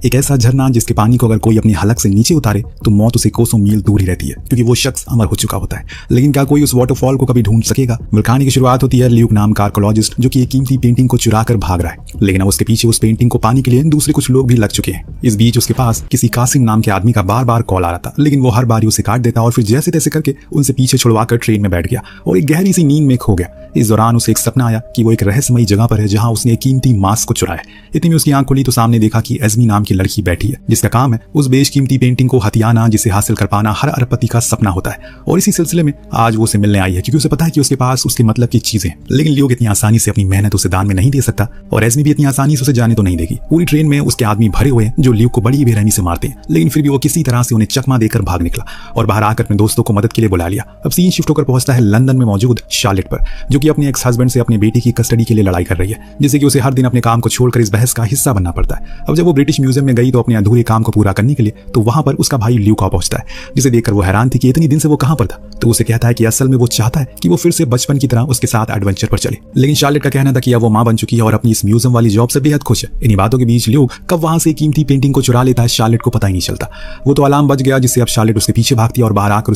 एक ऐसा झरना जिसके पानी को अगर कोई अपनी हलक से नीचे उतारे तो मौत उसे कोसों मील दूर ही रहती है, क्योंकि वो शख्स अमर हो चुका होता है। लेकिन क्या कोई उस वाटरफॉल को कभी ढूंढ सकेगा? कहानी की शुरुआत होती है ल्यूक नाम का आर्कोलॉजिस्ट जो कि एक कीमती पेंटिंग को चुरा कर भाग रहा है, लेकिन अब उसके पीछे उस पेंटिंग को पाने के लिए दूसरे कुछ लोग भी लग चुके हैं। इस बीच उसके पास किसी कासिम नाम के आदमी का बार बार कॉल आ रहा था, लेकिन वो हर बार उसे काट देता और फिर जैसे तैसे करके उनसे पीछे छुड़वाकर ट्रेन में बैठ गया और एक गहरी सी नींद में खो गया। इस दौरान उसे एक सपना आया कि वो एक रहस्यमयी जगह पर है जहां उसने एक कीमती मास्क को चुराया। इतनी में उसकी आंख खुली तो सामने देखा कि एज़मी नाम की लड़की बैठी है, जिसका काम है उस बेशकीमती पेंटिंग को हथियाना जिसे हासिल कर पाना हर अरबपति का सपना होता है। और इसी सिलसिले में आज वो उसे मिलने आई है, क्योंकि उसे पता है कि उसके पास उसके मतलब की चीजें। लेकिन ल्यूक इतनी आसानी से अपनी मेहनत उसे दान में नहीं दे सकता और एज़मी भी इतनी आसानी से उसे जाने तो नहीं देगी। पूरी ट्रेन में उसके आदमी भरे हुए हैं जो ल्यूक को बड़ी बेरहमी से मारते हैं, लेकिन फिर भी वो किसी तरह से उन्हें चकमा देकर भाग निकला और बाहर आकर अपने दोस्तों को मदद के लिए बुला लिया। अब सीन शिफ्ट होकर पहुंचता है लंदन में मौजूद शार्लेट पर, जो कि अपने एक्स हस्बैंड से अपने बेटी की कस्टडी के लिए लड़ाई कर रही है, जिससे कि उसे हर दिन अपने काम को छोड़कर इस बहस का हिस्सा बनना पड़ता है। अब जब वो ब्रिटिश म्यूजियम में गई तो अपने अधूरे काम को पूरा करने के लिए, तो वहां पर उसका भाई ल्यूक आ पहुंचता है, जिसे देखकर वो हैरान थी कि इतनी दिन से वो कहां पर था। तो उसे कहता है कि असल में वो चाहता है कि वो फिर से बचपन की तरह उसके साथ एडवेंचर पर चले। लेकिन शार्लेट का कहना था कि अब वो मां बन चुकी है और अपनी इस म्यूजियम वाली जॉब से बेहद खुश है। इन्हीं बातों के बीच ल्यूक कब वहां से कीमती पेंटिंग को चुरा लेता है शार्लेट को पता ही नहीं चलता। वो तो अलार्म बज गया, जिससे अब शार्लेट उसके पीछे भागती है और बाहर आकर